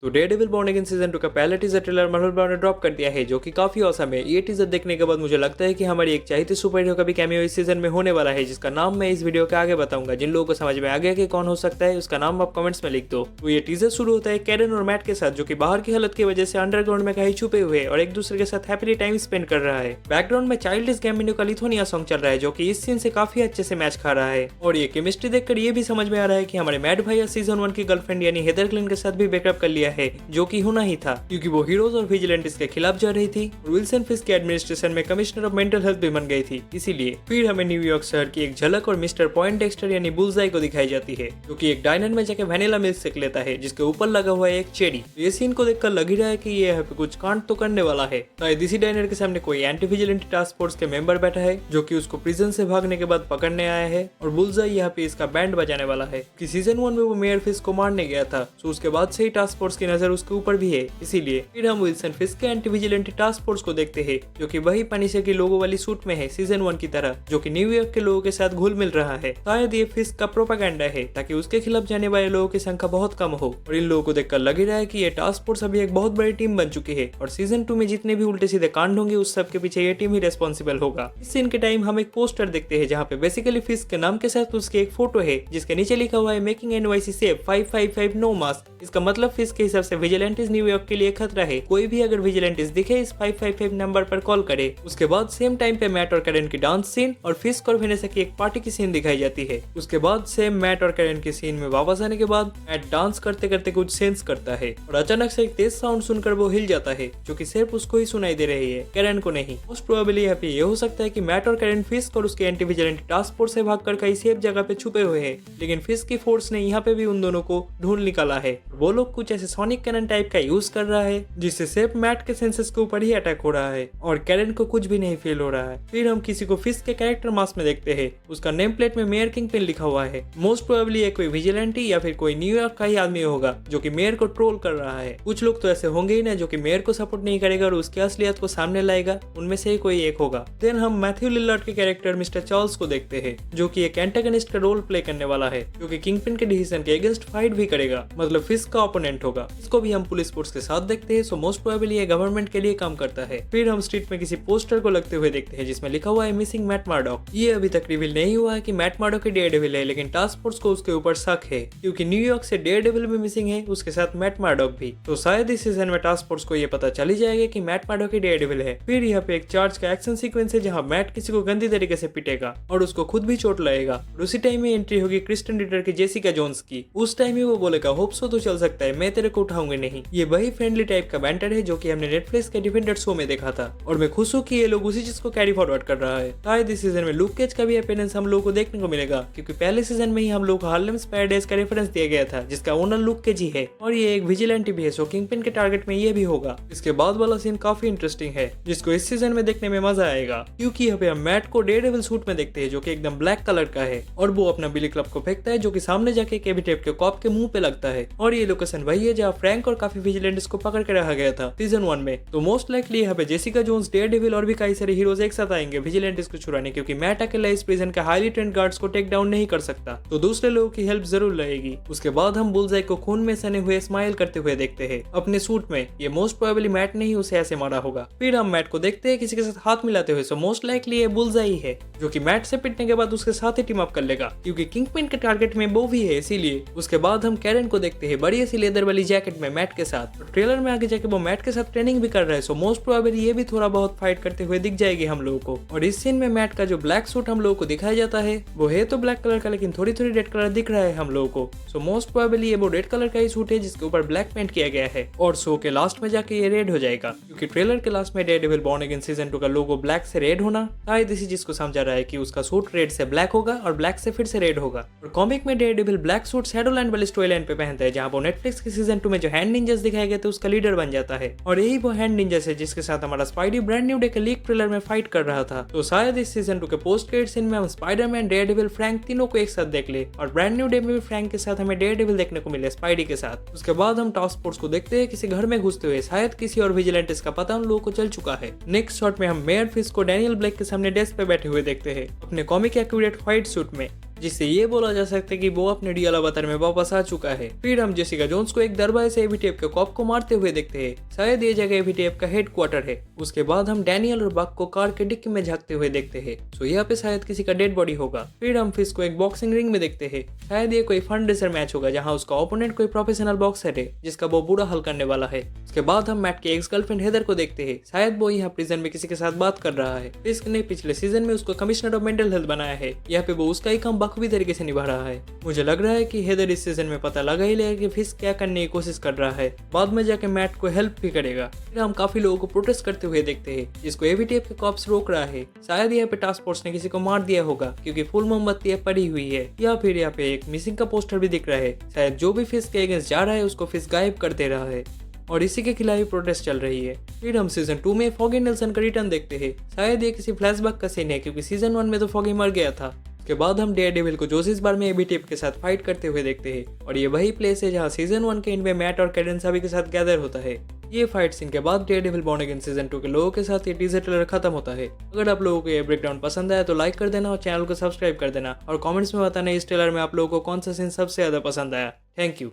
तो Daredevil born again season 2 का पहला टीजर ट्रेलर मार्वल ब्राउन ने ड्रॉप कर दिया है, जो कि काफी औसम है। ये टीजर देखने के बाद मुझे लगता है कि हमारी एक चाहती सुपर हीरो का भी कैमियो इस सीजन में होने वाला है, जिसका नाम मैं इस वीडियो के आगे बताऊंगा। जिन लोगों को समझ में आ गया कि कौन हो सकता है, उसका नाम आप कमेंट्स में लिख दो। तो ये टीजर शुरू होता है कैरन और मैट के साथ, जो कि बाहर की हालत की वजह से अंडरग्राउंड में कहीं छुपे हुए और एक दूसरे के साथ हैप्पीली टाइम स्पेंड कर रहा है। बैकग्राउंड में चाइल्डिश गैम्बिनो का लिथोनिया सॉन्ग चल रहा है, जो कि इस सीन से काफी अच्छे से मैच खा रहा है। और ये केमिस्ट्री देखकर ये भी समझ में आ रहा है कि हमारे मैट भैया सीजन 1 की गर्लफ्रेंड यानी हेदर क्लिन के साथ भी ब्रेकअप कर लिया है, जो कि होना ही था क्योंकि वो हीरोज और विजिलेंटिस के खिलाफ जा रही थी और विल्सन फिस्क के एडमिनिस्ट्रेशन में कमिश्नर ऑफ मेंटल हेल्थ भी बन गई थी। इसीलिए फिर हमें न्यूयॉर्क शहर की एक झलक और मिस्टर पॉइंटडेक्स्टर यानी बुलजाई को दिखाई जाती है, जो कि एक डाइनर में जाकर वैनिला मिल्क शेक लेता है, जिसके ऊपर लगा हुआ है एक चेरी। ये सीन को देखकर लग ही रहा है कि ये यहाँ पे कुछ कांड तो करने वाला है। शायद इसी डाइनर के सामने कोई एंटी विजिलेंट टास्क फोर्स के मेंबर बैठा है, जो कि उसको प्रिजन से भागने के बाद पकड़ने आया है और बुलजाई यहाँ पे इसका बैंड बजाने वाला है कि सीजन 1 में वो मेयर फिस्क को मारने गया था, तो उसके बाद से ही टास्क फोर्स की नजर उसके ऊपर भी है। इसीलिए फिर हम विल्सन फिस्क के एंटी विजिलेंट टास्क फोर्स को देखते हैं, जो कि वही पनिशर की लोगो वाली सूट में है सीजन 1 की तरह, जो कि न्यूयॉर्क के लोगों के साथ घुल मिल रहा है। शायद ये फिस्क का प्रोपेगेंडा है ताकि उसके खिलाफ जाने वाले लोगों की संख्या बहुत कम हो। और इन लोगों को देखकर लग ही रहा है कि ये टास्क फोर्स अभी एक बहुत बड़ी टीम बन चुकी है और सीजन 2 में जितने भी उल्टे सीधे कांड होंगे उस सब के पीछे ये टीम ही रेस्पॉन्सिबल होगा। इस सीन के टाइम हम एक पोस्टर देखते हैं, जहाँ पे बेसिकली फिस्क के नाम के साथ उसके एक फोटो है, जिसके नीचे लिखा हुआ है making NYC safe 555 no mask. इसका मतलब फिस्क के हिसाब से विजिलेंटिस न्यूयॉर्क के लिए खतरा है। कोई भी अगर विजिलेंटिस दिखे इस 555 नंबर पर कॉल करे। उसके बाद सेम टाइम पे मैट और कैरन की डांस सीन और फिस्क और वेनेसा की एक पार्टी की सीन दिखाई जाती है। उसके बाद सेम मैट और कैरन की सीन में वापस आने के बाद मैट डांस करते करते कुछ सेंस करता है और अचानक से एक तेज साउंड सुनकर वो हिल जाता है, जो कि सिर्फ उसको ही सुनाई दे रही है, कैरन को नहीं। मोस्ट प्रोबेबली यहाँ पे ये हो सकता है कि मैट और कैरन फिस्क और उसके एंटी विजिलेंट टास्क फोर्स से भागकर कहीं सेफ जगह पे छुपे हुए हैं, लेकिन फिस्क की फोर्स ने यहाँ पे भी उन दोनों को ढूंढ निकाला है। वो लोग कुछ ऐसे सोनिक कैनन टाइप का यूज कर रहा है, जिससे सिर्फ मैट के सेंसेस के ऊपर ही अटैक हो रहा है और कैरन को कुछ भी नहीं फील हो रहा है। फिर हम किसी को फिस्क के कैरेक्टर मास्क में देखते हैं। उसका नेम प्लेट में मेयर किंगपिन लिखा हुआ है। मोस्ट प्रोबेबली ये कोई विजिलेंटी या फिर कोई न्यूयॉर्क का ही आदमी होगा, जो कि मेयर को ट्रोल कर रहा है। कुछ लोग तो ऐसे होंगे ही ना जो कि मेयर को सपोर्ट नहीं करेगा और उसकी असलियत को सामने लाएगा, उनमें से ही कोई एक होगा। देन हम मैथ्यू लिलर्ड के कैरेक्टर मिस्टर चार्ल्स को देखते हैं, जो कि एक एंटागनिस्ट का रोल प्ले करने वाला है, जो कि किंगपिन के डिसीजन के अगेंस्ट फाइट भी करेगा, मतलब फिस्क का ओपोनेंट होगा। इसको भी हम पुलिस फोर्स के साथ देखते हैं, सो मोस्ट प्रोबेबली ये गवर्नमेंट के लिए काम करता है। फिर हम स्ट्रीट में किसी पोस्टर को लगते हुए देखते हैं, जिसमें लिखा हुआ है मिसिंग मैट मार्डॉक। ये अभी तक रिवील नहीं हुआ है कि मैट मार्डॉक ही डेयरडेविल है, लेकिन टास्क फोर्स को उसके ऊपर शक है, क्योंकि न्यूयॉर्क से डेयरडेविल भी मिसिंग है, उसके साथ मैट मार्डॉक भी। तो शायद इस सीजन में टास्क फोर्स को ये पता चल ही जाएगा कि मैट मार्डॉक ही डेयरडेविल है। फिर यहाँ पे एक चार्ज का एक्शन सीक्वेंस है, जहाँ मैट किसी को गंदी तरीके से पिटेगा और उसको खुद भी चोट लगेगा। और उसी टाइम में एंट्री होगी क्रिस्टन रिटर की जेसिका जोन्स की। उस टाइम में वो बोलेगा होप सो तो चल सकता है, मैं तेरे को उठाऊंगी नहीं। ये वही फ्रेंडली टाइप का बैंटर है जो कि हमने नेटफ्लिक्स के डिफेंडर शो में देखा था, और मैं खुश हूँ कि ये लोग उसी चीज को कैरी फॉरवर्ड कर रहा है। शायद इस सीजन में लुक केज का भी अपीयरेंस हम लोगों को देखने को मिलेगा, क्योंकि पहले सीजन में ही हम लोग को हार्लेम्स पैराडाइज का रेफरेंस दिया गया था, जिसका ओनर लुक केज ही है और ये एक विजिलेंटी भी है, सो किंगपिन के टारगेट में ये भी होगा। इसके बाद वाला सीन काफी इंटरेस्टिंग है, जिसको इस सीजन में देखने में मजा आएगा, क्योंकि यहाँ पे हम मैट को डेयरडेविल सूट में देखते हैं, जो कि एकदम ब्लैक कलर का है, और वो अपना बिली क्लब को फेंकता है, जो कि सामने जाके केवी टेप के कॉप के मुंह पे लगता है। और ये लोकेशन वही है जहाँ फ्रैंक और काफी विजिलेंट्स को पकड़ के रखा गया था सीजन 1 में। तो मोस्ट लाइकली यहाँ पे जेसिका जोन्स, डेयरडेविल और भी कई सारे हीरोज एक साथ आएंगे विजिलेंट्स को छुड़ाने, क्योंकि मैट अकेला इस प्रिजन के हाईली ट्रेंड गार्ड्स को टेक डाउन नहीं कर सकता, तो दूसरे लोगों की हेल्प जरूर लगेगी। उसके बाद हम बुलजाई को खून में सने हुए स्माइल करते हुए देखते हैं अपने सूट में। ये मोस्ट प्रोबेबली मैट ने ही उसे ऐसे मारा होगा। फिर हम मैट को देखते हैं किसी के साथ हाथ मिलाते हुए, सो मोस्ट लाइकली ये बुलजाई है, जो कि मैट से पिटने के बाद उसके साथ ही टीम अप कर लेगा, क्योंकि किंगपिन के टारगेट में वो भी है, इसीलिए। उसके बाद हम कैरन को देखते हैं बड़ी सी लेदर वाली जैकेट में मैट के साथ। तो ट्रेलर में आगे जाके वो मैट के साथ ट्रेनिंग भी कर रहा है, सो मोस्ट प्रोबेबली ये भी थोड़ा बहुत फाइट करते हुए दिख जाएगी हम लोगों को। और इस सीन में मैट का जो ब्लैक सूट हम लोगों को दिखाया जाता है, वो है तो ब्लैक कलर का, लेकिन थोड़ी थोड़ी रेड कलर दिख रहा है हम लोगों को। सो मोस्ट प्रोबेबली ये वो रेड कलर का ही सूट है, जिसके ऊपर ब्लैक पेंट किया गया है, और शो के लास्ट में जाके ये रेड हो जाएगा, क्योंकि ट्रेलर के लास्ट में डेयरडेविल बॉर्न अगेन सीजन 2 का लोगो ब्लैक से रेड होना शायद इसी चीज को समझा रहा है कि उसका सूट रेड से ब्लैक होगा और ब्लैक से फिर से रेड होगा। और कॉमिक में डेयरडेविल ब्लैक सूट शैडोलैंड वाली स्टोरी लाइन पे पहनता है, जहाँ वो नेटफ्लिक्स के सीजन 2 में जो हैंड निंजास दिखाए गए थे उसका लीडर बन जाता है, और यही वो हैंड निंजास है जिसके साथ हमारा स्पाइडी ब्रांड न्यू डे के लीक ट्रेलर में फाइट कर रहा था। तो शायद इस सीजन 2 के पोस्ट क्रेडिट सीन में हम स्पाइडरमैन, डेयरडेविल, फ्रैंक तीनों को एक साथ देख ले, और ब्रांड न्यू डे में भी फ्रैंक के साथ हमें डेयरडेविल देखने को मिले स्पाइडी के साथ। उसके बाद हम टास्क फोर्स को देखते हैं किसी घर में घुसते हुए, शायद किसी और विजिलेंटिस का पता उन लोगों को चल चुका है। नेक्स्ट शॉट में हम मेयर फिस्क को डैनियल ब्लैक के सामने डेस्क पे बैठे हुए देखते हैं, अपने कॉमिक एक्यूरेट व्हाइट सूट में। जिससे ये बोला जा सकता है कि वो अपने रियल अवतार में वापस आ चुका है। फिर हम जेसिका जोन्स को एक दरबार से एवीटीएफ के कॉप को मारते हुए देखते हैं। शायद ये जगह एवीटीएफ का हेडक्वार्टर है। उसके बाद हम डैनियल और बक को कार के डिक्की में झांकते हुए देखते हैं। सो यहाँ पे शायद किसी का डेड बॉडी होगा। फिर हम फिश को एक बॉक्सिंग रिंग में देखते हैं। शायद ये कोई फन रेसर मैच होगा जहाँ उसका ओपोनेंट कोई प्रोफेशनल बॉक्सर है जिसका वो बुरा हल करने वाला है। उसके बाद हम मैट के एक्स गर्लफ्रेंड हेदर को देखते हैं। शायद वो यहाँ प्रिजन में किसी के साथ बात कर रहा है। फिस्क ने पिछले सीजन में उसको कमिश्नर ऑफ मेंटल हेल्थ बनाया है। यहाँ पे वो उसका ही काम बखूबी तरीके से निभा रहा है। मुझे लग रहा है कि हेदर इस सीजन में पता लगा ही लेगा कि फिस्क क्या करने की कोशिश कर रहा है। बाद में जाके मैट को हेल्प भी करेगा। फिर हम काफी लोगों को प्रोटेस्ट करते हुए देखते हैं जिसको एवीटीएफ के कॉप्स रोक रहा है। शायद यहाँ पे टास्क फोर्स ने किसी को मार दिया होगा क्योंकि फुल मोमबत्ती पड़ी हुई है। या फिर यहाँ पे एक मिसिंग का पोस्टर भी दिख रहा है। शायद जो भी फिस्क के अगेंस्ट जा रहा है उसको फिस्क गायब कर दे रहा है और इसी के खिलाफ प्रोटेस्ट चल रही है। फिर हम सीजन 2 में फॉगी नेल्सन का रिटर्न देखते हैं। शायद ये किसी फ्लैशबैक का सीन है क्योंकि सीजन 1 में तो फॉगी मर गया था। उसके बाद हम डेयरडेविल को जोश इस बार में एवीटीएफ के साथ फाइट करते हुए देखते हैं और ये वही प्लेस है जहाँ सीजन 1 के एंड में मैट और कैडन सभी के साथ गैदर होता है। ये फाइट सीन के बाद डेयरडेविल बॉर्न अगेन सीजन 2 के लोगों के साथ ये टीजर ट्रेलर खत्म होता है। अगर आप लोगों को ये ब्रेकडाउन पसंद आया तो लाइक कर देना और चैनल को सब्सक्राइब कर देना और कमेंट्स में बताना इस ट्रेलर में आप लोगों को कौन सा सीन सबसे ज्यादा पसंद आया। Thank you.